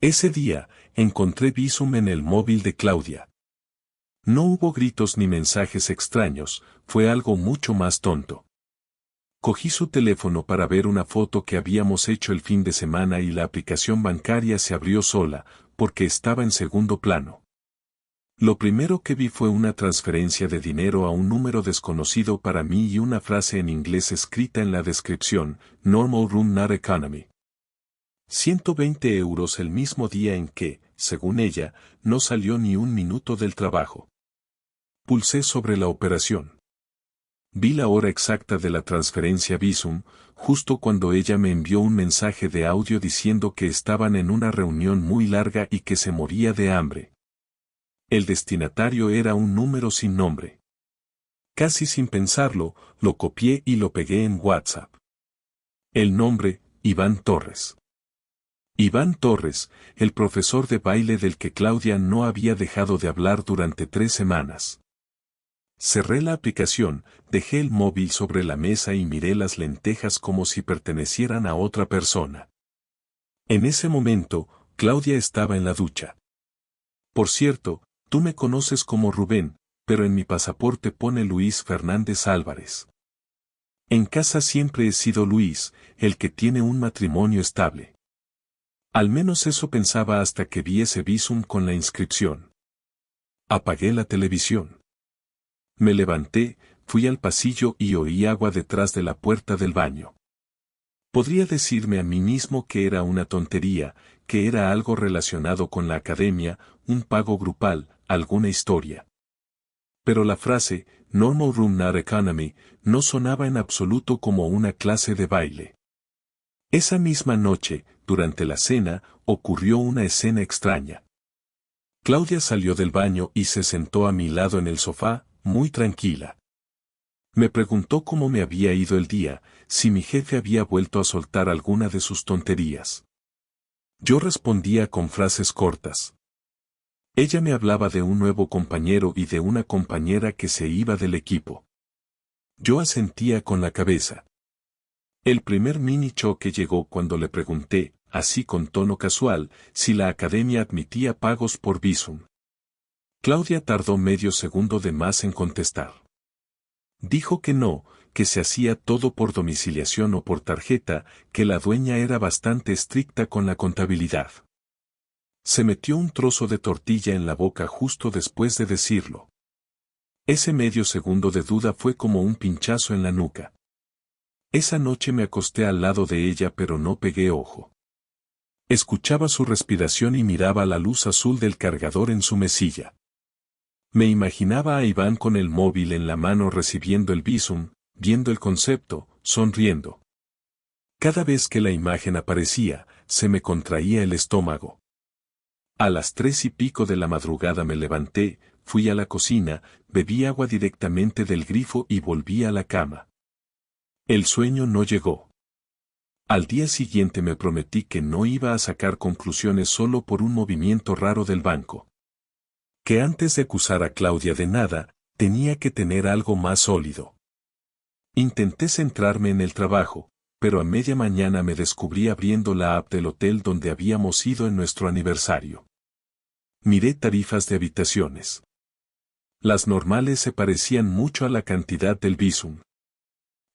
Ese día, encontré Bizum en el móvil de Claudia. No hubo gritos ni mensajes extraños, fue algo mucho más tonto. Cogí su teléfono para ver una foto que habíamos hecho el fin de semana y la aplicación bancaria se abrió sola, porque estaba en segundo plano. Lo primero que vi fue una transferencia de dinero a un número desconocido para mí y una frase en inglés escrita en la descripción, Normal Room Not Economy. 120 euros el mismo día en que, según ella, no salió ni un minuto del trabajo. Pulsé sobre la operación. Vi la hora exacta de la transferencia Bizum, justo cuando ella me envió un mensaje de audio diciendo que estaban en una reunión muy larga y que se moría de hambre. El destinatario era un número sin nombre. Casi sin pensarlo, lo copié y lo pegué en WhatsApp. El nombre, Iván Torres. Iván Torres, el profesor de baile del que Claudia no había dejado de hablar durante 3 semanas. Cerré la aplicación, dejé el móvil sobre la mesa y miré las lentejas como si pertenecieran a otra persona. En ese momento, Claudia estaba en la ducha. Por cierto, tú me conoces como Rubén, pero en mi pasaporte pone Luis Fernández Álvarez. En casa siempre he sido Luis, el que tiene un matrimonio estable. Al menos eso pensaba hasta que vi ese Bizum con la inscripción. Apagué la televisión. Me levanté, fui al pasillo y oí agua detrás de la puerta del baño. Podría decirme a mí mismo que era una tontería, que era algo relacionado con la academia, un pago grupal, alguna historia. Pero la frase, Normal Room Not Economy, no sonaba en absoluto como una clase de baile. Esa misma noche, durante la cena, ocurrió una escena extraña. Claudia salió del baño y se sentó a mi lado en el sofá, muy tranquila. Me preguntó cómo me había ido el día, si mi jefe había vuelto a soltar alguna de sus tonterías. Yo respondía con frases cortas. Ella me hablaba de un nuevo compañero y de una compañera que se iba del equipo. Yo asentía con la cabeza. El primer mini choque llegó cuando le pregunté, así con tono casual, si la academia admitía pagos por Bizum. Claudia tardó medio segundo de más en contestar. Dijo que no, que se hacía todo por domiciliación o por tarjeta, que la dueña era bastante estricta con la contabilidad. Se metió un trozo de tortilla en la boca justo después de decirlo. Ese medio segundo de duda fue como un pinchazo en la nuca. Esa noche me acosté al lado de ella pero no pegué ojo. Escuchaba su respiración y miraba la luz azul del cargador en su mesilla. Me imaginaba a Iván con el móvil en la mano recibiendo el Bizum, viendo el concepto, sonriendo. Cada vez que la imagen aparecía, se me contraía el estómago. A las 3:00 de la madrugada me levanté, fui a la cocina, bebí agua directamente del grifo y volví a la cama. El sueño no llegó. Al día siguiente me prometí que no iba a sacar conclusiones solo por un movimiento raro del banco. Que antes de acusar a Claudia de nada, tenía que tener algo más sólido. Intenté centrarme en el trabajo, pero a media mañana me descubrí abriendo la app del hotel donde habíamos ido en nuestro aniversario. Miré tarifas de habitaciones. Las normales se parecían mucho a la cantidad del Bizum.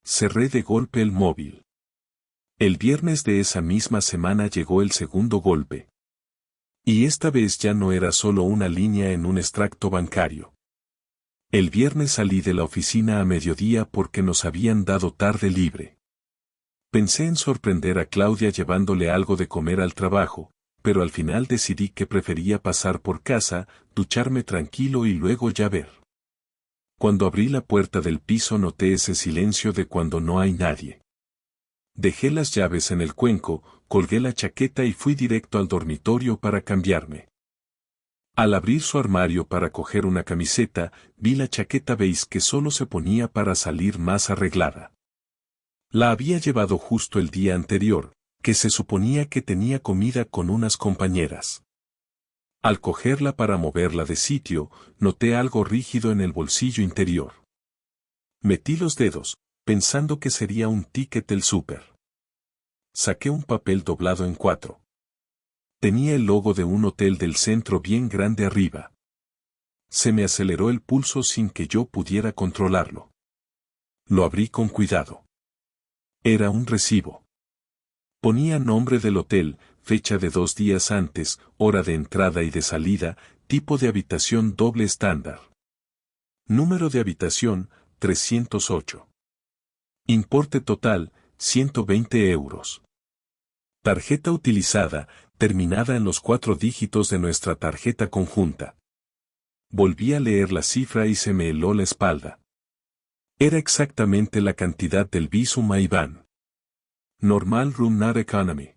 Cerré de golpe el móvil. El viernes de esa misma semana llegó el segundo golpe. Y esta vez ya no era solo una línea en un extracto bancario. El viernes salí de la oficina a mediodía porque nos habían dado tarde libre. Pensé en sorprender a Claudia llevándole algo de comer al trabajo, pero al final decidí que prefería pasar por casa, ducharme tranquilo y luego ya ver. Cuando abrí la puerta del piso noté ese silencio de cuando no hay nadie. Dejé las llaves en el cuenco, colgué la chaqueta y fui directo al dormitorio para cambiarme. Al abrir su armario para coger una camiseta, vi la chaqueta beige que solo se ponía para salir más arreglada. La había llevado justo el día anterior, que se suponía que tenía comida con unas compañeras. Al cogerla para moverla de sitio, noté algo rígido en el bolsillo interior. Metí los dedos, pensando que sería un ticket del súper. Saqué un papel doblado en 4. Tenía el logo de un hotel del centro bien grande arriba. Se me aceleró el pulso sin que yo pudiera controlarlo. Lo abrí con cuidado. Era un recibo. Ponía nombre del hotel, fecha de 2 días antes, hora de entrada y de salida, tipo de habitación doble estándar. Número de habitación, 308. Importe total, 120 euros. Tarjeta utilizada, terminada en los 4 dígitos de nuestra tarjeta conjunta. Volví a leer la cifra y se me heló la espalda. Era exactamente la cantidad del Visum a Iván. Normal Room Not Economy.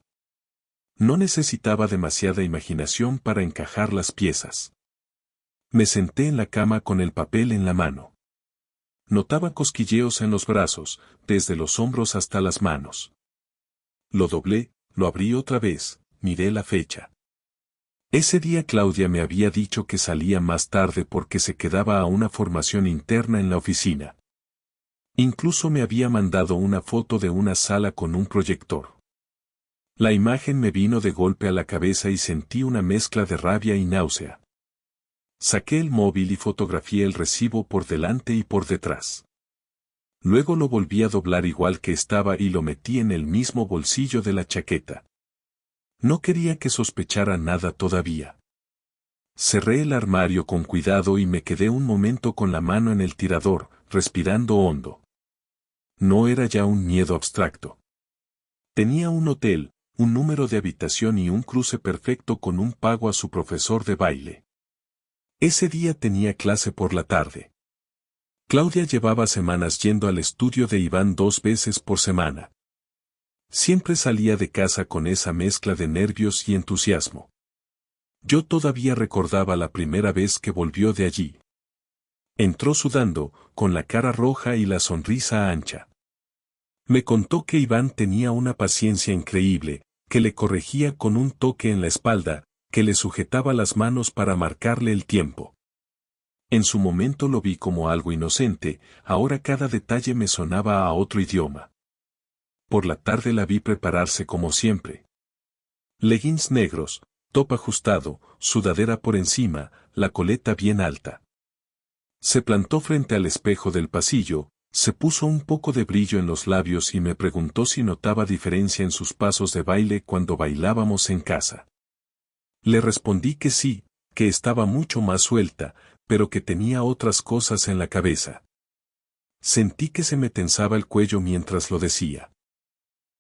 No necesitaba demasiada imaginación para encajar las piezas. Me senté en la cama con el papel en la mano. Notaba cosquilleos en los brazos, desde los hombros hasta las manos. Lo doblé, lo abrí otra vez, miré la fecha. Ese día Claudia me había dicho que salía más tarde porque se quedaba a una formación interna en la oficina. Incluso me había mandado una foto de una sala con un proyector. La imagen me vino de golpe a la cabeza y sentí una mezcla de rabia y náusea. Saqué el móvil y fotografié el recibo por delante y por detrás. Luego lo volví a doblar igual que estaba y lo metí en el mismo bolsillo de la chaqueta. No quería que sospechara nada todavía. Cerré el armario con cuidado y me quedé un momento con la mano en el tirador, respirando hondo. No era ya un miedo abstracto. Tenía un hotel, un número de habitación y un cruce perfecto con un pago a su profesor de baile. Ese día tenía clase por la tarde. Claudia llevaba semanas yendo al estudio de Iván 2 veces por semana. Siempre salía de casa con esa mezcla de nervios y entusiasmo. Yo todavía recordaba la primera vez que volvió de allí. Entró sudando, con la cara roja y la sonrisa ancha. Me contó que Iván tenía una paciencia increíble, que le corregía con un toque en la espalda, que le sujetaba las manos para marcarle el tiempo. En su momento lo vi como algo inocente, ahora cada detalle me sonaba a otro idioma. Por la tarde la vi prepararse como siempre. Leggings negros, top ajustado, sudadera por encima, la coleta bien alta. Se plantó frente al espejo del pasillo, se puso un poco de brillo en los labios y me preguntó si notaba diferencia en sus pasos de baile cuando bailábamos en casa. Le respondí que sí, que estaba mucho más suelta, pero que tenía otras cosas en la cabeza. Sentí que se me tensaba el cuello mientras lo decía.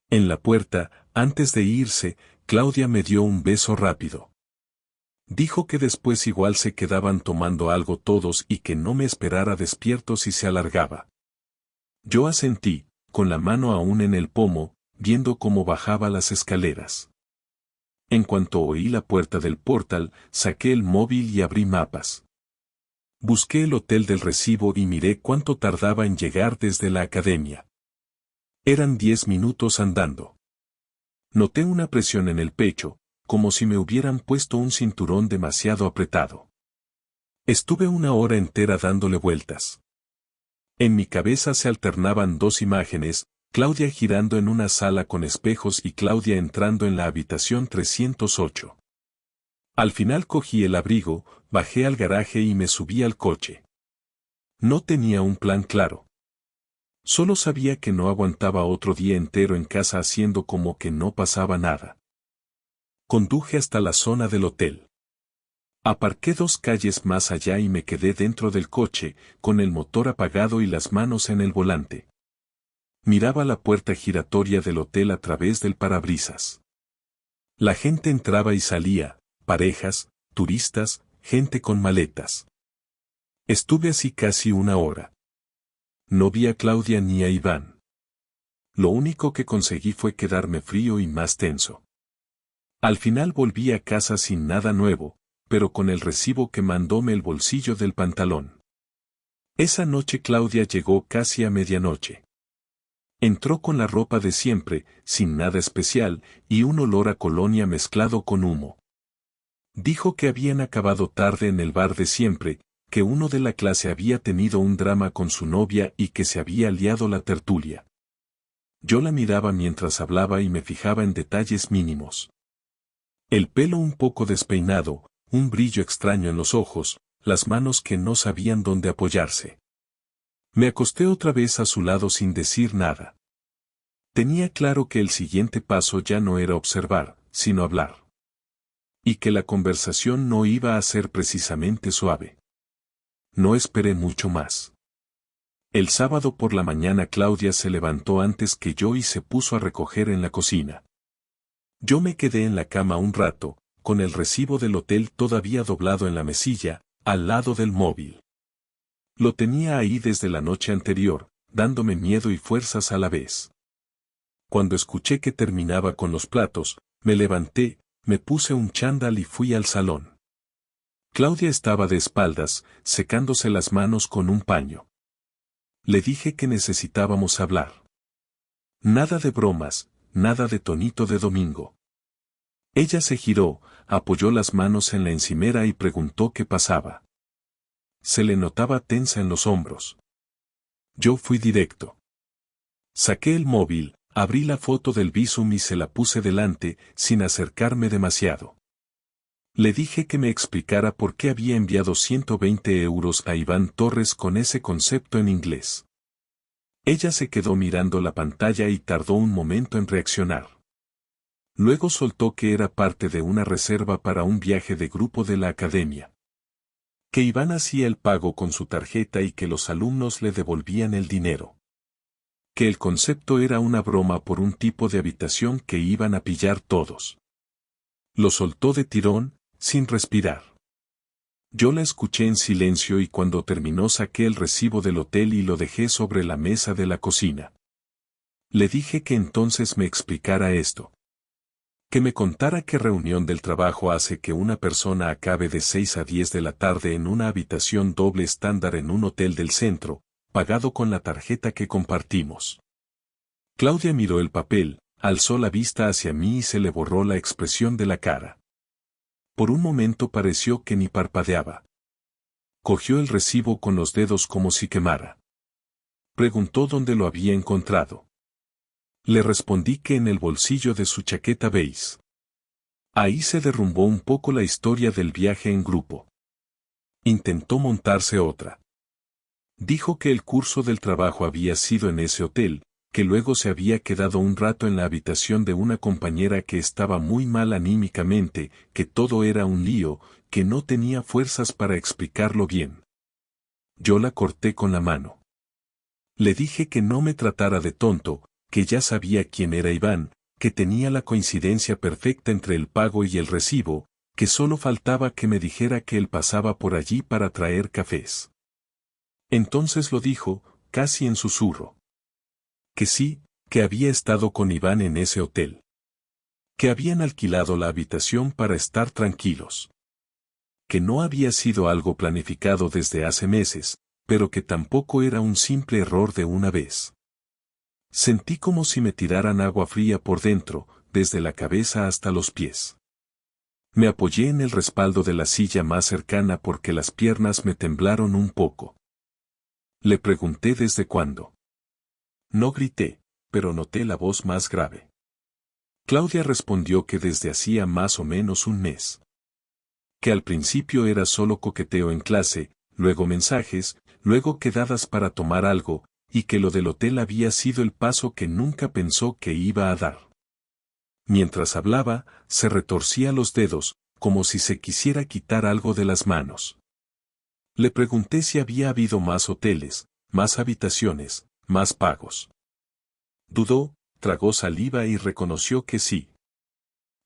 En la puerta, antes de irse, Claudia me dio un beso rápido. Dijo que después igual se quedaban tomando algo todos y que no me esperara despierto si se alargaba. Yo asentí, con la mano aún en el pomo, viendo cómo bajaba las escaleras. En cuanto oí la puerta del portal, saqué el móvil y abrí mapas. Busqué el hotel del recibo y miré cuánto tardaba en llegar desde la academia. Eran 10 minutos andando. Noté una presión en el pecho, como si me hubieran puesto un cinturón demasiado apretado. Estuve 1 hora entera dándole vueltas. En mi cabeza se alternaban 2 imágenes, Claudia girando en una sala con espejos y Claudia entrando en la habitación 308. Al final cogí el abrigo, bajé al garaje y me subí al coche. No tenía un plan claro. Solo sabía que no aguantaba otro día entero en casa haciendo como que no pasaba nada. Conduje hasta la zona del hotel. Aparqué 2 calles más allá y me quedé dentro del coche, con el motor apagado y las manos en el volante. Miraba la puerta giratoria del hotel a través del parabrisas. La gente entraba y salía, parejas, turistas, gente con maletas. Estuve así casi 1 hora. No vi a Claudia ni a Iván. Lo único que conseguí fue quedarme frío y más tenso. Al final volví a casa sin nada nuevo, pero con el recibo que mandóme el bolsillo del pantalón. Esa noche Claudia llegó casi a medianoche. Entró con la ropa de siempre, sin nada especial, y un olor a colonia mezclado con humo. Dijo que habían acabado tarde en el bar de siempre, que uno de la clase había tenido un drama con su novia y que se había liado la tertulia. Yo la miraba mientras hablaba y me fijaba en detalles mínimos. El pelo un poco despeinado, un brillo extraño en los ojos, las manos que no sabían dónde apoyarse. Me acosté otra vez a su lado sin decir nada. Tenía claro que el siguiente paso ya no era observar, sino hablar. Y que la conversación no iba a ser precisamente suave. No esperé mucho más. El sábado por la mañana Claudia se levantó antes que yo y se puso a recoger en la cocina. Yo me quedé en la cama un rato, con el recibo del hotel todavía doblado en la mesilla, al lado del móvil. Lo tenía ahí desde la noche anterior, dándome miedo y fuerzas a la vez. Cuando escuché que terminaba con los platos, me levanté, me puse un chándal y fui al salón. Claudia estaba de espaldas, secándose las manos con un paño. Le dije que necesitábamos hablar. Nada de bromas, nada de tonito de domingo. Ella se giró, apoyó las manos en la encimera y preguntó qué pasaba. Se le notaba tensa en los hombros. Yo fui directo. Saqué el móvil, abrí la foto del Bizum y se la puse delante, sin acercarme demasiado. Le dije que me explicara por qué había enviado 120 euros a Iván Torres con ese concepto en inglés. Ella se quedó mirando la pantalla y tardó un momento en reaccionar. Luego soltó que era parte de una reserva para un viaje de grupo de la academia. Que Iván hacía el pago con su tarjeta y que los alumnos le devolvían el dinero. Que el concepto era una broma por un tipo de habitación que iban a pillar todos. Lo soltó de tirón, sin respirar. Yo la escuché en silencio y cuando terminó saqué el recibo del hotel y lo dejé sobre la mesa de la cocina. Le dije que entonces me explicara esto. Que me contara qué reunión del trabajo hace que una persona acabe de 6 a 10 de la tarde en una habitación doble estándar en un hotel del centro, pagado con la tarjeta que compartimos. Claudia miró el papel, alzó la vista hacia mí y se le borró la expresión de la cara. Por un momento pareció que ni parpadeaba. Cogió el recibo con los dedos como si quemara. Preguntó dónde lo había encontrado. Le respondí que en el bolsillo de su chaqueta beige. Ahí se derrumbó un poco la historia del viaje en grupo. Intentó montarse otra. Dijo que el curso del trabajo había sido en ese hotel, que luego se había quedado un rato en la habitación de una compañera que estaba muy mal anímicamente, que todo era un lío, que no tenía fuerzas para explicarlo bien. Yo la corté con la mano. Le dije que no me tratara de tonto, que ya sabía quién era Iván, que tenía la coincidencia perfecta entre el pago y el recibo, que solo faltaba que me dijera que él pasaba por allí para traer cafés. Entonces lo dijo, casi en susurro. Que sí, que había estado con Iván en ese hotel. Que habían alquilado la habitación para estar tranquilos. Que no había sido algo planificado desde hace meses, pero que tampoco era un simple error de una vez. Sentí como si me tiraran agua fría por dentro, desde la cabeza hasta los pies. Me apoyé en el respaldo de la silla más cercana porque las piernas me temblaron un poco. Le pregunté desde cuándo. No grité, pero noté la voz más grave. Claudia respondió que desde hacía más o menos un mes. Que al principio era solo coqueteo en clase, luego mensajes, luego quedadas para tomar algo, y que lo del hotel había sido el paso que nunca pensó que iba a dar. Mientras hablaba, se retorcía los dedos, como si se quisiera quitar algo de las manos. Le pregunté si había habido más hoteles, más habitaciones, más pagos. Dudó, tragó saliva y reconoció que sí.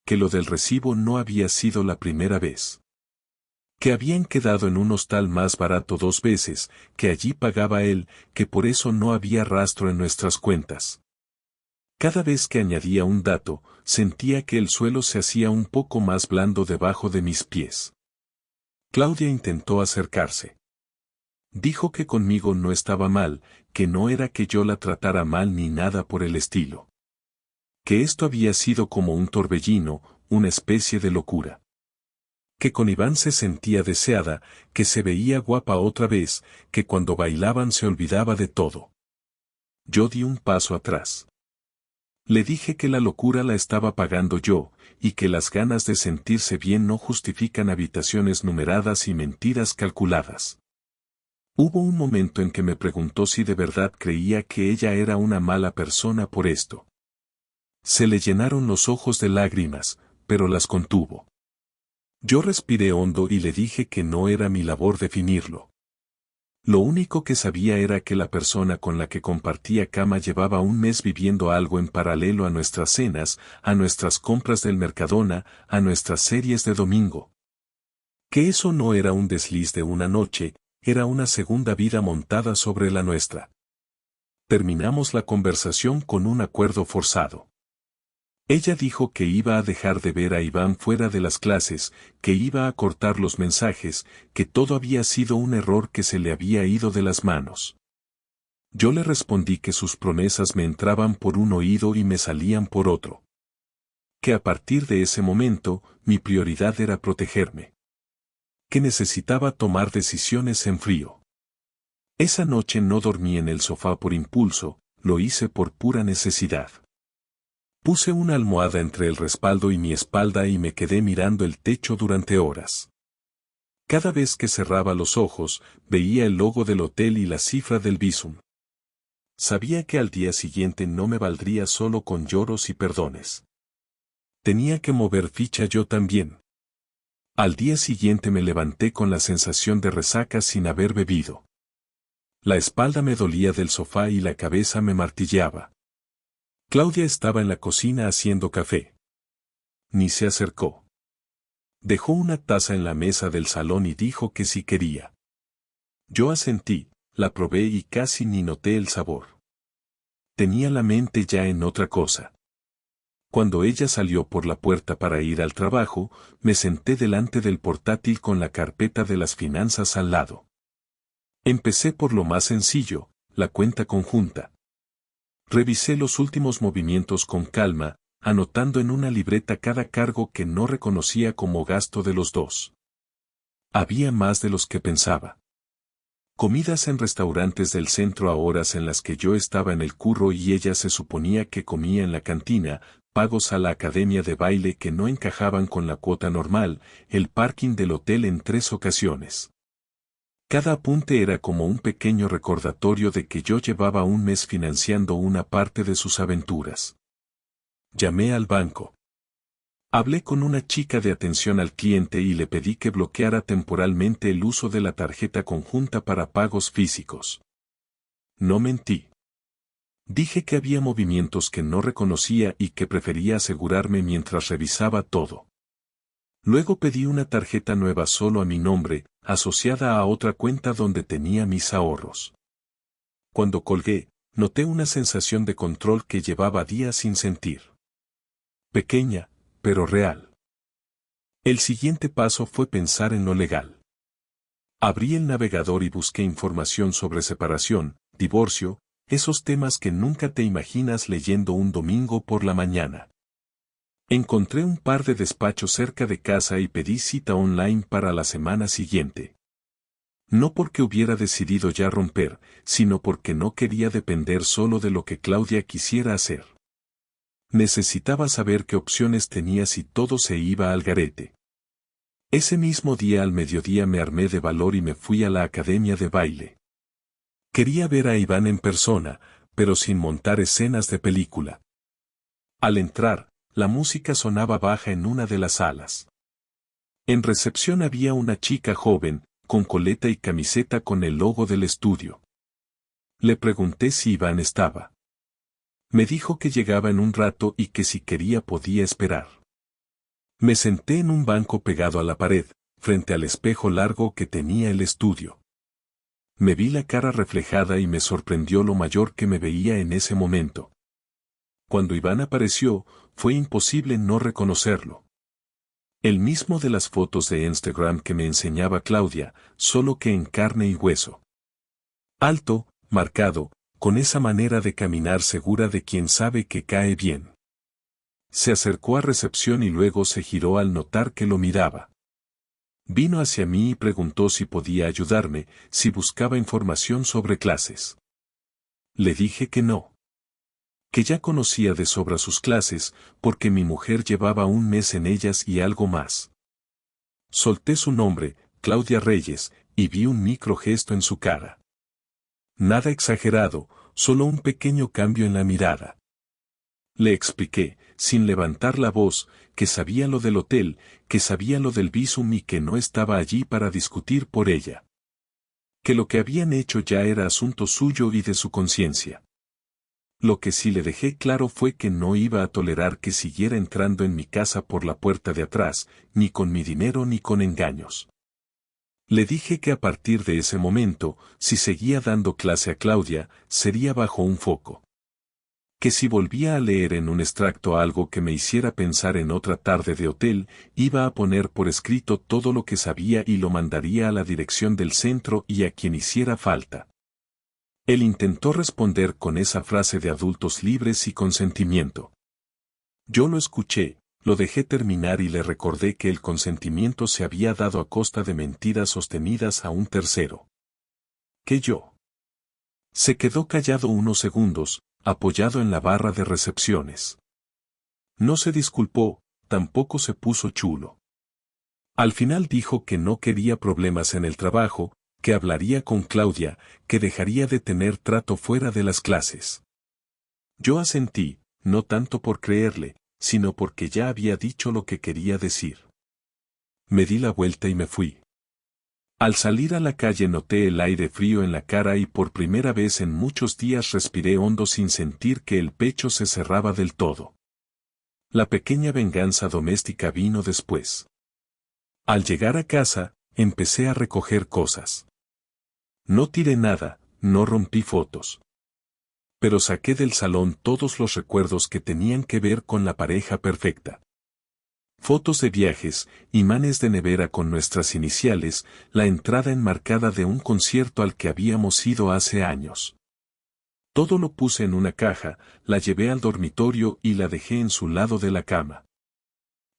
Que lo del recibo no había sido la primera vez. Que habían quedado en un hostal más barato 2 veces, que allí pagaba él, que por eso no había rastro en nuestras cuentas. Cada vez que añadía un dato, sentía que el suelo se hacía un poco más blando debajo de mis pies. Claudia intentó acercarse. Dijo que conmigo no estaba mal, que no era que yo la tratara mal ni nada por el estilo. Que esto había sido como un torbellino, una especie de locura. Que con Iván se sentía deseada, que se veía guapa otra vez, que cuando bailaban se olvidaba de todo. Yo di un paso atrás. Le dije que la locura la estaba pagando yo, y que las ganas de sentirse bien no justifican habitaciones numeradas y mentiras calculadas. Hubo un momento en que me preguntó si de verdad creía que ella era una mala persona por esto. Se le llenaron los ojos de lágrimas, pero las contuvo. Yo respiré hondo y le dije que no era mi labor definirlo. Lo único que sabía era que la persona con la que compartía cama llevaba un mes viviendo algo en paralelo a nuestras cenas, a nuestras compras del Mercadona, a nuestras series de domingo. Que eso no era un desliz de una noche, era una segunda vida montada sobre la nuestra. Terminamos la conversación con un acuerdo forzado. Ella dijo que iba a dejar de ver a Iván fuera de las clases, que iba a cortar los mensajes, que todo había sido un error que se le había ido de las manos. Yo le respondí que sus promesas me entraban por un oído y me salían por otro. Que a partir de ese momento, mi prioridad era protegerme. Que necesitaba tomar decisiones en frío. Esa noche no dormí en el sofá por impulso, lo hice por pura necesidad. Puse una almohada entre el respaldo y mi espalda y me quedé mirando el techo durante horas. Cada vez que cerraba los ojos, veía el logo del hotel y la cifra del visum. Sabía que al día siguiente no me valdría solo con lloros y perdones. Tenía que mover ficha yo también. Al día siguiente me levanté con la sensación de resaca sin haber bebido. La espalda me dolía del sofá y la cabeza me martilleaba. Claudia estaba en la cocina haciendo café. Ni se acercó. Dejó una taza en la mesa del salón y dijo que sí quería. Yo asentí, la probé y casi ni noté el sabor. Tenía la mente ya en otra cosa. Cuando ella salió por la puerta para ir al trabajo, me senté delante del portátil con la carpeta de las finanzas al lado. Empecé por lo más sencillo, la cuenta conjunta. Revisé los últimos movimientos con calma, anotando en una libreta cada cargo que no reconocía como gasto de los dos. Había más de los que pensaba. Comidas en restaurantes del centro a horas en las que yo estaba en el curro y ella se suponía que comía en la cantina, pagos a la academia de baile que no encajaban con la cuota normal, el parking del hotel en 3 ocasiones. Cada apunte era como un pequeño recordatorio de que yo llevaba un mes financiando una parte de sus aventuras. Llamé al banco. Hablé con una chica de atención al cliente y le pedí que bloqueara temporalmente el uso de la tarjeta conjunta para pagos físicos. No mentí. Dije que había movimientos que no reconocía y que prefería asegurarme mientras revisaba todo. Luego pedí una tarjeta nueva solo a mi nombre, asociada a otra cuenta donde tenía mis ahorros. Cuando colgué, noté una sensación de control que llevaba días sin sentir. Pequeña, pero real. El siguiente paso fue pensar en lo legal. Abrí el navegador y busqué información sobre separación, divorcio, esos temas que nunca te imaginas leyendo un domingo por la mañana. Encontré un par de despachos cerca de casa y pedí cita online para la semana siguiente. No porque hubiera decidido ya romper, sino porque no quería depender solo de lo que Claudia quisiera hacer. Necesitaba saber qué opciones tenía si todo se iba al garete. Ese mismo día al mediodía me armé de valor y me fui a la academia de baile. Quería ver a Iván en persona, pero sin montar escenas de película. Al entrar, la música sonaba baja en una de las salas. En recepción había una chica joven, con coleta y camiseta con el logo del estudio. Le pregunté si Iván estaba. Me dijo que llegaba en un rato y que si quería podía esperar. Me senté en un banco pegado a la pared, frente al espejo largo que tenía el estudio. Me vi la cara reflejada y me sorprendió lo mayor que me veía en ese momento. Cuando Iván apareció, fue imposible no reconocerlo. El mismo de las fotos de Instagram que me enseñaba Claudia, solo que en carne y hueso. Alto, marcado, con esa manera de caminar segura de quien sabe que cae bien. Se acercó a recepción y luego se giró al notar que lo miraba. Vino hacia mí y preguntó si podía ayudarme, si buscaba información sobre clases. Le dije que no. que ya conocía de sobra sus clases, porque mi mujer llevaba un mes en ellas y algo más. Solté su nombre, Claudia Reyes, y vi un microgesto en su cara. Nada exagerado, solo un pequeño cambio en la mirada. Le expliqué, sin levantar la voz, que sabía lo del hotel, que sabía lo del visum y que no estaba allí para discutir por ella. Que lo que habían hecho ya era asunto suyo y de su conciencia. Lo que sí le dejé claro fue que no iba a tolerar que siguiera entrando en mi casa por la puerta de atrás, ni con mi dinero ni con engaños. Le dije que a partir de ese momento, si seguía dando clase a Claudia, sería bajo un foco. Que si volvía a leer en un extracto algo que me hiciera pensar en otra tarde de hotel, iba a poner por escrito todo lo que sabía y lo mandaría a la dirección del centro y a quien hiciera falta. Él intentó responder con esa frase de adultos libres y consentimiento. Yo lo escuché, lo dejé terminar y le recordé que el consentimiento se había dado a costa de mentiras sostenidas a un tercero. Que yo. Se quedó callado unos segundos, apoyado en la barra de recepciones. No se disculpó, tampoco se puso chulo. Al final dijo que no quería problemas en el trabajo, que hablaría con Claudia, que dejaría de tener trato fuera de las clases. Yo asentí, no tanto por creerle, sino porque ya había dicho lo que quería decir. Me di la vuelta y me fui. Al salir a la calle noté el aire frío en la cara y por primera vez en muchos días respiré hondo sin sentir que el pecho se cerraba del todo. La pequeña venganza doméstica vino después. Al llegar a casa, empecé a recoger cosas. No tiré nada, no rompí fotos. Pero saqué del salón todos los recuerdos que tenían que ver con la pareja perfecta. Fotos de viajes, imanes de nevera con nuestras iniciales, la entrada enmarcada de un concierto al que habíamos ido hace años. Todo lo puse en una caja, la llevé al dormitorio y la dejé en su lado de la cama.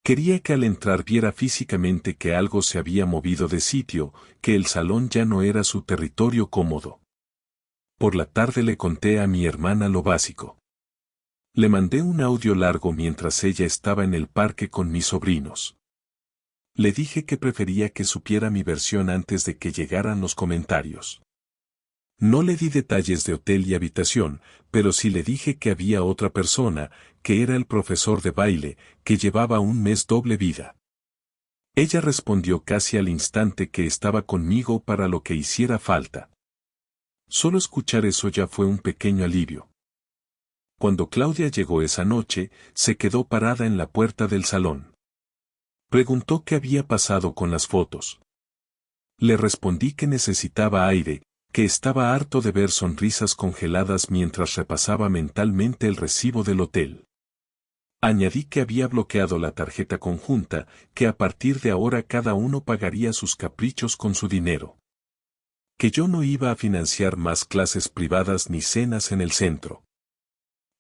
Quería que al entrar viera físicamente que algo se había movido de sitio, que el salón ya no era su territorio cómodo. Por la tarde le conté a mi hermana lo básico. Le mandé un audio largo mientras ella estaba en el parque con mis sobrinos. Le dije que prefería que supiera mi versión antes de que llegaran los comentarios. No le di detalles de hotel y habitación, pero sí le dije que había otra persona, que era el profesor de baile, que llevaba un mes doble vida. Ella respondió casi al instante que estaba conmigo para lo que hiciera falta. Solo escuchar eso ya fue un pequeño alivio. Cuando Claudia llegó esa noche, se quedó parada en la puerta del salón. Preguntó qué había pasado con las fotos. Le respondí que necesitaba aire, que estaba harto de ver sonrisas congeladas mientras repasaba mentalmente el recibo del hotel. Añadí que había bloqueado la tarjeta conjunta, que a partir de ahora cada uno pagaría sus caprichos con su dinero. Que yo no iba a financiar más clases privadas ni cenas en el centro.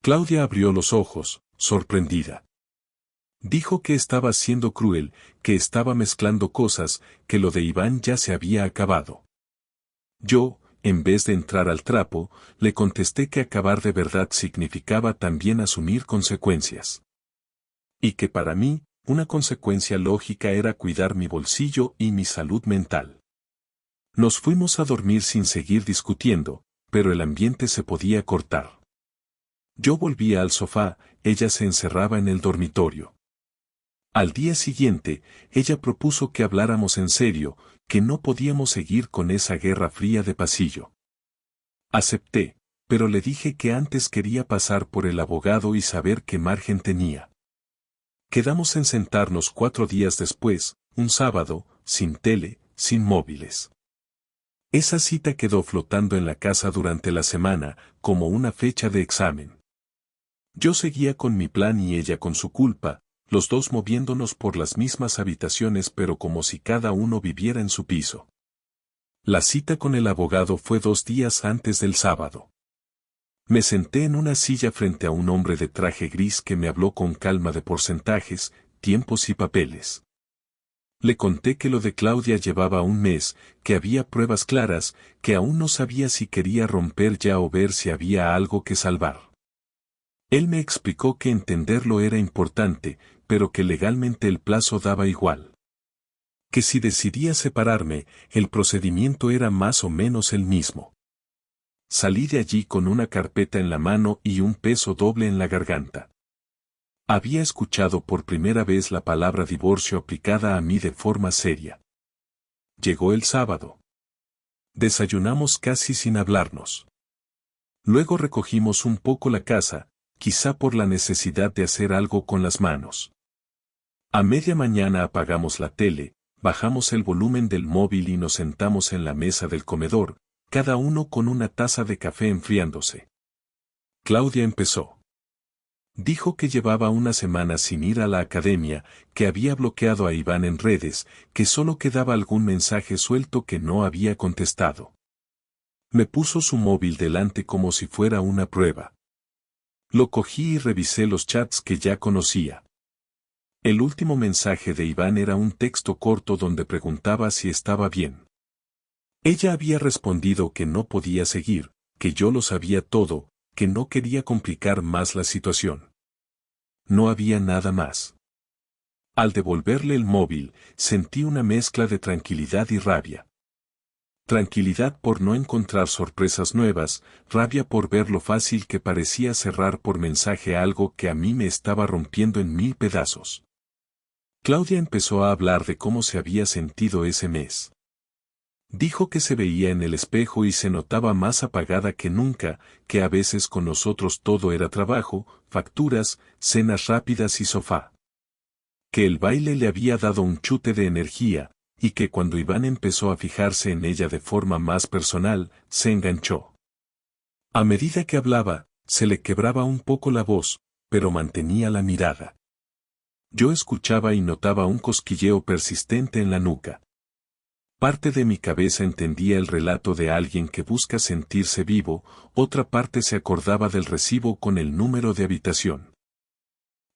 Claudia abrió los ojos, sorprendida. Dijo que estaba siendo cruel, que estaba mezclando cosas, que lo de Iván ya se había acabado. Yo, en vez de entrar al trapo, le contesté que acabar de verdad significaba también asumir consecuencias. Y que para mí, una consecuencia lógica era cuidar mi bolsillo y mi salud mental. Nos fuimos a dormir sin seguir discutiendo, pero el ambiente se podía cortar. Yo volvía al sofá, ella se encerraba en el dormitorio. Al día siguiente, ella propuso que habláramos en serio, que no podíamos seguir con esa guerra fría de pasillo. Acepté, pero le dije que antes quería pasar por el abogado y saber qué margen tenía. Quedamos en sentarnos 4 días después, un sábado, sin tele, sin móviles. Esa cita quedó flotando en la casa durante la semana, como una fecha de examen. Yo seguía con mi plan y ella con su culpa, los dos moviéndonos por las mismas habitaciones pero como si cada uno viviera en su piso. La cita con el abogado fue 2 días antes del sábado. Me senté en una silla frente a un hombre de traje gris que me habló con calma de porcentajes, tiempos y papeles. Le conté que lo de Claudia llevaba un mes, que había pruebas claras, que aún no sabía si quería romper ya o ver si había algo que salvar. Él me explicó que entenderlo era importante, pero que legalmente el plazo daba igual. Que si decidía separarme, el procedimiento era más o menos el mismo. Salí de allí con una carpeta en la mano y un peso doble en la garganta. Había escuchado por primera vez la palabra divorcio aplicada a mí de forma seria. Llegó el sábado. Desayunamos casi sin hablarnos. Luego recogimos un poco la casa, quizá por la necesidad de hacer algo con las manos. A media mañana apagamos la tele, bajamos el volumen del móvil y nos sentamos en la mesa del comedor, cada uno con una taza de café enfriándose. Claudia empezó. Dijo que llevaba una semana sin ir a la academia, que había bloqueado a Iván en redes, que solo quedaba algún mensaje suelto que no había contestado. Me puso su móvil delante como si fuera una prueba. Lo cogí y revisé los chats que ya conocía. El último mensaje de Iván era un texto corto donde preguntaba si estaba bien. Ella había respondido que no podía seguir, que yo lo sabía todo, que no quería complicar más la situación. No había nada más. Al devolverle el móvil, sentí una mezcla de tranquilidad y rabia. Tranquilidad por no encontrar sorpresas nuevas, rabia por ver lo fácil que parecía cerrar por mensaje algo que a mí me estaba rompiendo en 1000 pedazos. Claudia empezó a hablar de cómo se había sentido ese mes. Dijo que se veía en el espejo y se notaba más apagada que nunca, que a veces con nosotros todo era trabajo, facturas, cenas rápidas y sofá. Que el baile le había dado un chute de energía, y que cuando Iván empezó a fijarse en ella de forma más personal, se enganchó. A medida que hablaba, se le quebraba un poco la voz, pero mantenía la mirada. Yo escuchaba y notaba un cosquilleo persistente en la nuca. Parte de mi cabeza entendía el relato de alguien que busca sentirse vivo, otra parte se acordaba del recibo con el número de habitación.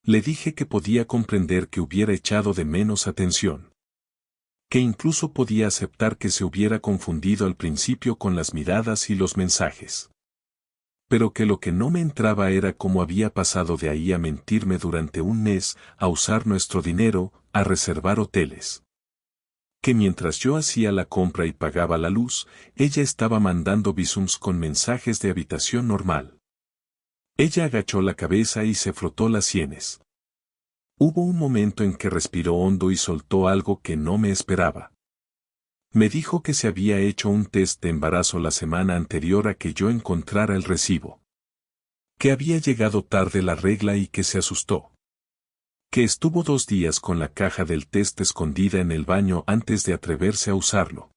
Le dije que podía comprender que hubiera echado de menos atención. Que incluso podía aceptar que se hubiera confundido al principio con las miradas y los mensajes. Pero que lo que no me entraba era cómo había pasado de ahí a mentirme durante un mes, a usar nuestro dinero, a reservar hoteles. Que mientras yo hacía la compra y pagaba la luz, ella estaba mandando visums con mensajes de habitación normal. Ella agachó la cabeza y se frotó las sienes. Hubo un momento en que respiró hondo y soltó algo que no me esperaba. Me dijo que se había hecho un test de embarazo la semana anterior a que yo encontrara el recibo. Que había llegado tarde la regla y que se asustó. Que estuvo 2 días con la caja del test escondida en el baño antes de atreverse a usarlo.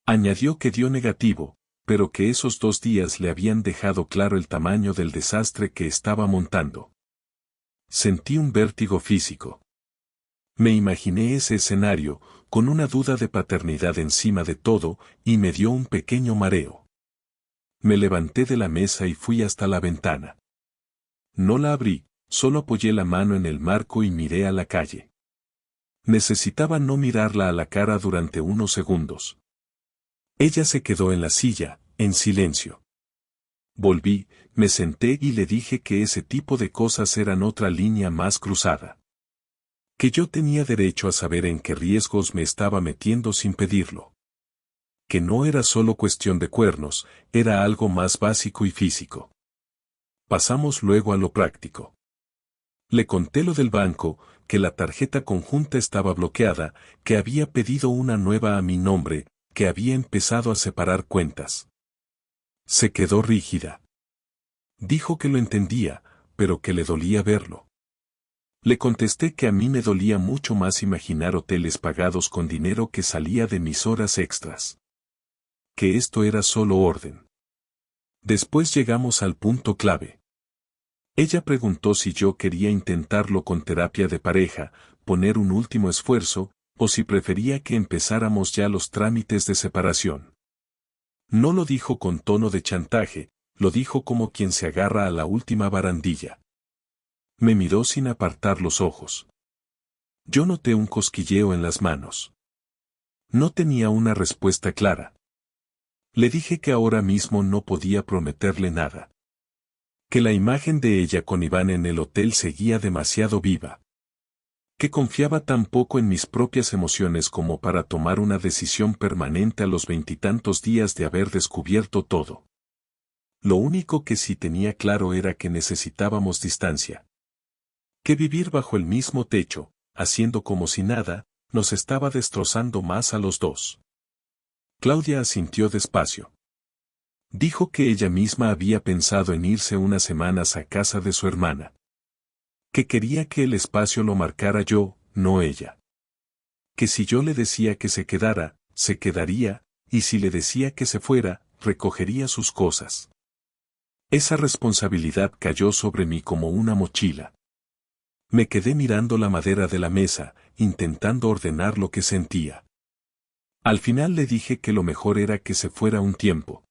Añadió que dio negativo, pero que esos 2 días le habían dejado claro el tamaño del desastre que estaba montando. Sentí un vértigo físico. Me imaginé ese escenario, con una duda de paternidad encima de todo, y me dio un pequeño mareo. Me levanté de la mesa y fui hasta la ventana. No la abrí, solo apoyé la mano en el marco y miré a la calle. Necesitaba no mirarla a la cara durante unos segundos. Ella se quedó en la silla, en silencio. Volví, me senté y le dije que ese tipo de cosas eran otra línea más cruzada. Que yo tenía derecho a saber en qué riesgos me estaba metiendo sin pedirlo. Que no era solo cuestión de cuernos, era algo más básico y físico. Pasamos luego a lo práctico. Le conté lo del banco, que la tarjeta conjunta estaba bloqueada, que había pedido una nueva a mi nombre, que había empezado a separar cuentas. Se quedó rígida. Dijo que lo entendía, pero que le dolía verlo. Le contesté que a mí me dolía mucho más imaginar hoteles pagados con dinero que salía de mis horas extras. Que esto era solo orden. Después llegamos al punto clave. Ella preguntó si yo quería intentarlo con terapia de pareja, poner un último esfuerzo, o si prefería que empezáramos ya los trámites de separación. No lo dijo con tono de chantaje, lo dijo como quien se agarra a la última barandilla. Me miró sin apartar los ojos. Yo noté un cosquilleo en las manos. No tenía una respuesta clara. Le dije que ahora mismo no podía prometerle nada. Que la imagen de ella con Iván en el hotel seguía demasiado viva. Que confiaba tan poco en mis propias emociones como para tomar una decisión permanente a los 20 días de haber descubierto todo. Lo único que sí tenía claro era que necesitábamos distancia. Que vivir bajo el mismo techo, haciendo como si nada, nos estaba destrozando más a los dos. Claudia asintió despacio. Dijo que ella misma había pensado en irse unas semanas a casa de su hermana. Que quería que el espacio lo marcara yo, no ella. Que si yo le decía que se quedara, se quedaría, y si le decía que se fuera, recogería sus cosas. Esa responsabilidad cayó sobre mí como una mochila. Me quedé mirando la madera de la mesa, intentando ordenar lo que sentía. Al final le dije que lo mejor era que se fuera un tiempo.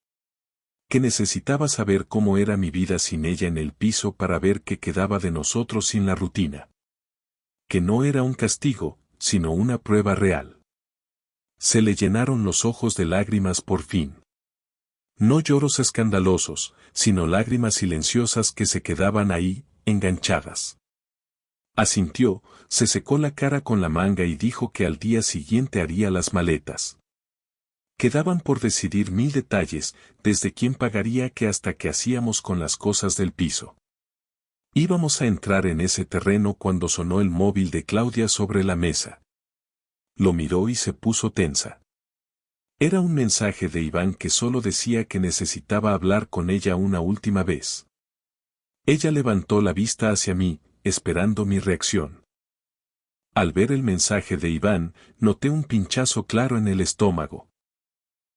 Que necesitaba saber cómo era mi vida sin ella en el piso para ver qué quedaba de nosotros sin la rutina. Que no era un castigo, sino una prueba real. Se le llenaron los ojos de lágrimas por fin. No lloros escandalosos, sino lágrimas silenciosas que se quedaban ahí, enganchadas. Asintió, se secó la cara con la manga y dijo que al día siguiente haría las maletas. Quedaban por decidir 1000 detalles, desde quién pagaría qué hasta qué hacíamos con las cosas del piso. Íbamos a entrar en ese terreno cuando sonó el móvil de Claudia sobre la mesa. Lo miró y se puso tensa. Era un mensaje de Iván que solo decía que necesitaba hablar con ella una última vez. Ella levantó la vista hacia mí, esperando mi reacción. Al ver el mensaje de Iván, noté un pinchazo claro en el estómago.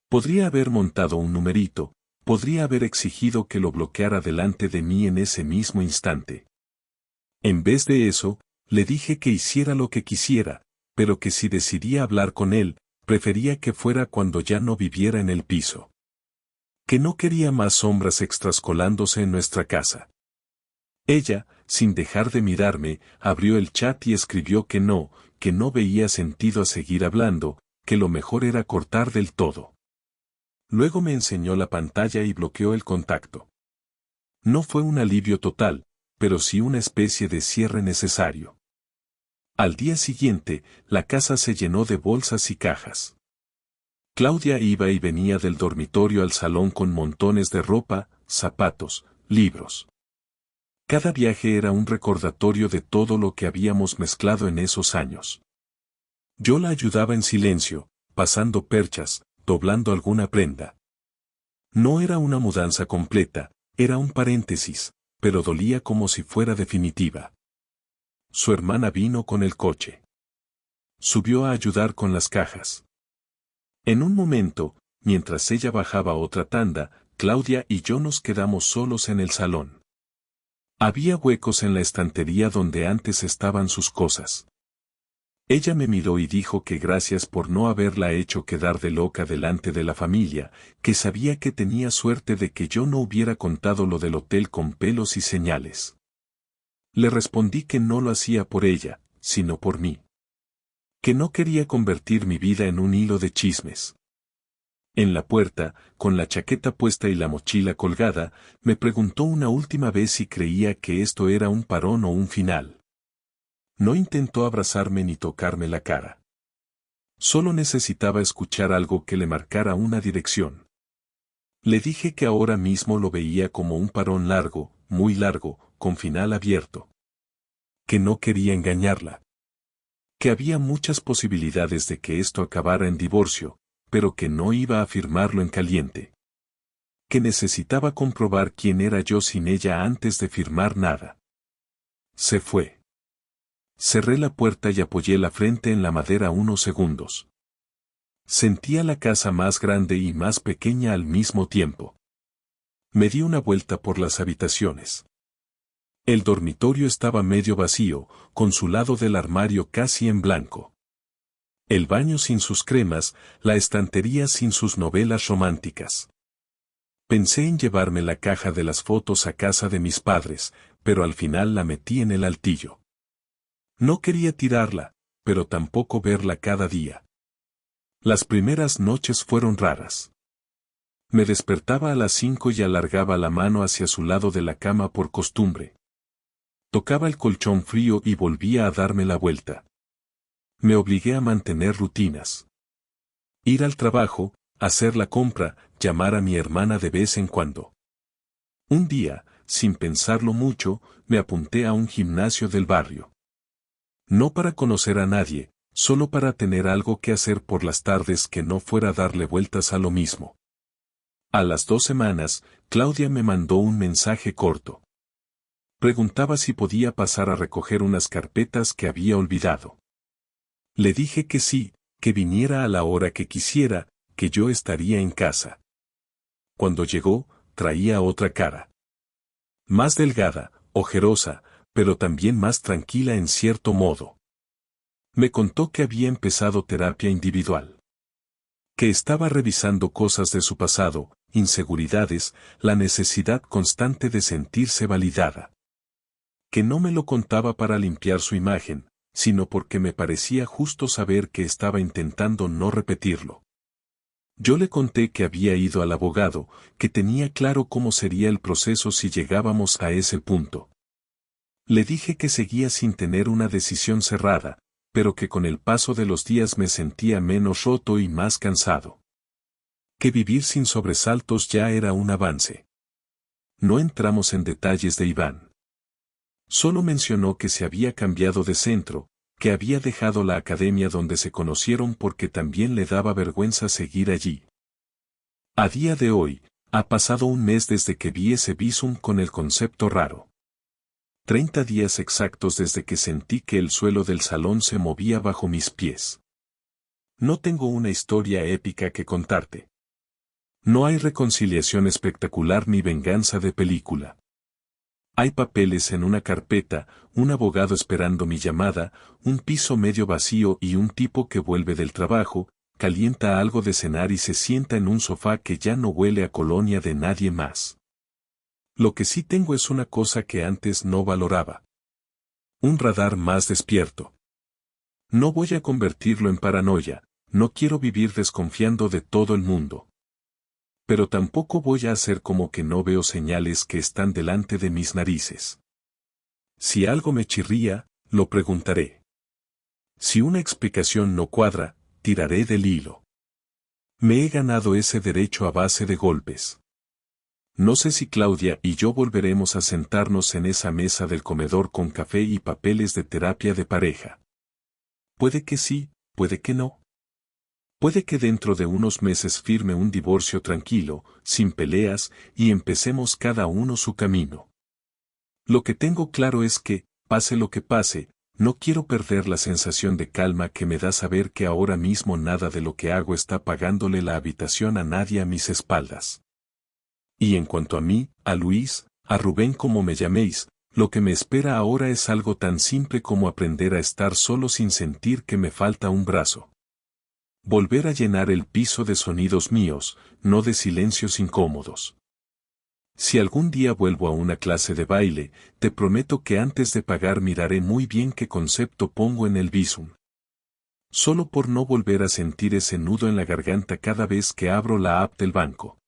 Podría haber montado un numerito, podría haber exigido que lo bloqueara delante de mí en ese mismo instante. En vez de eso, le dije que hiciera lo que quisiera, pero que si decidía hablar con él, prefería que fuera cuando ya no viviera en el piso. Que no quería más sombras extras colándose en nuestra casa. Ella, sin dejar de mirarme, abrió el chat y escribió que no veía sentido a seguir hablando, que lo mejor era cortar del todo. Luego me enseñó la pantalla y bloqueó el contacto. No fue un alivio total, pero sí una especie de cierre necesario. Al día siguiente, la casa se llenó de bolsas y cajas. Claudia iba y venía del dormitorio al salón con montones de ropa, zapatos, libros. Cada viaje era un recordatorio de todo lo que habíamos mezclado en esos años. Yo la ayudaba en silencio, pasando perchas, doblando alguna prenda. No era una mudanza completa, era un paréntesis, pero dolía como si fuera definitiva. Su hermana vino con el coche. Subió a ayudar con las cajas. En un momento, mientras ella bajaba otra tanda, Claudia y yo nos quedamos solos en el salón. Había huecos en la estantería donde antes estaban sus cosas. Ella me miró y dijo que gracias por no haberla hecho quedar de loca delante de la familia, que sabía que tenía suerte de que yo no hubiera contado lo del hotel con pelos y señales. Le respondí que no lo hacía por ella, sino por mí. Que no quería convertir mi vida en un hilo de chismes. En la puerta, con la chaqueta puesta y la mochila colgada, me preguntó una última vez si creía que esto era un parón o un final. No intentó abrazarme ni tocarme la cara. Solo necesitaba escuchar algo que le marcara una dirección. Le dije que ahora mismo lo veía como un parón largo, muy largo, con final abierto. Que no quería engañarla. Que había muchas posibilidades de que esto acabara en divorcio, pero que no iba a firmarlo en caliente. Que necesitaba comprobar quién era yo sin ella antes de firmar nada. Se fue. Cerré la puerta y apoyé la frente en la madera unos segundos. Sentía la casa más grande y más pequeña al mismo tiempo. Me di una vuelta por las habitaciones. El dormitorio estaba medio vacío, con su lado del armario casi en blanco. El baño sin sus cremas, la estantería sin sus novelas románticas. Pensé en llevarme la caja de las fotos a casa de mis padres, pero al final la metí en el altillo. No quería tirarla, pero tampoco verla cada día. Las primeras noches fueron raras. Me despertaba a las 5 y alargaba la mano hacia su lado de la cama por costumbre. Tocaba el colchón frío y volvía a darme la vuelta. Me obligué a mantener rutinas. Ir al trabajo, hacer la compra, llamar a mi hermana de vez en cuando. Un día, sin pensarlo mucho, me apunté a un gimnasio del barrio. No para conocer a nadie, solo para tener algo que hacer por las tardes que no fuera darle vueltas a lo mismo. A las 2 semanas, Claudia me mandó un mensaje corto. Preguntaba si podía pasar a recoger unas carpetas que había olvidado. Le dije que sí, que viniera a la hora que quisiera, que yo estaría en casa. Cuando llegó, traía otra cara. Más delgada, ojerosa, pero también más tranquila en cierto modo. Me contó que había empezado terapia individual. Que estaba revisando cosas de su pasado, inseguridades, la necesidad constante de sentirse validada. Que no me lo contaba para limpiar su imagen, sino porque me parecía justo saber que estaba intentando no repetirlo. Yo le conté que había ido al abogado, que tenía claro cómo sería el proceso si llegábamos a ese punto. Le dije que seguía sin tener una decisión cerrada, pero que con el paso de los días me sentía menos roto y más cansado. Que vivir sin sobresaltos ya era un avance. No entramos en detalles de Iván. Solo mencionó que se había cambiado de centro, que había dejado la academia donde se conocieron porque también le daba vergüenza seguir allí. A día de hoy, ha pasado un mes desde que vi ese visum con el concepto raro. 30 días exactos desde que sentí que el suelo del salón se movía bajo mis pies. No tengo una historia épica que contarte. No hay reconciliación espectacular ni venganza de película. Hay papeles en una carpeta, un abogado esperando mi llamada, un piso medio vacío y un tipo que vuelve del trabajo, calienta algo de cenar y se sienta en un sofá que ya no huele a colonia de nadie más. Lo que sí tengo es una cosa que antes no valoraba. Un radar más despierto. No voy a convertirlo en paranoia, no quiero vivir desconfiando de todo el mundo. Pero tampoco voy a hacer como que no veo señales que están delante de mis narices. Si algo me chirría, lo preguntaré. Si una explicación no cuadra, tiraré del hilo. Me he ganado ese derecho a base de golpes. No sé si Claudia y yo volveremos a sentarnos en esa mesa del comedor con café y papeles de terapia de pareja. Puede que sí, puede que no. Puede que dentro de unos meses firme un divorcio tranquilo, sin peleas, y empecemos cada uno su camino. Lo que tengo claro es que, pase lo que pase, no quiero perder la sensación de calma que me da saber que ahora mismo nada de lo que hago está pagándole la habitación a nadie a mis espaldas. Y en cuanto a mí, a Luis, a Rubén como me llaméis, lo que me espera ahora es algo tan simple como aprender a estar solo sin sentir que me falta un brazo. Volver a llenar el piso de sonidos míos, no de silencios incómodos. Si algún día vuelvo a una clase de baile, te prometo que antes de pagar miraré muy bien qué concepto pongo en el visum. Solo por no volver a sentir ese nudo en la garganta cada vez que abro la app del banco.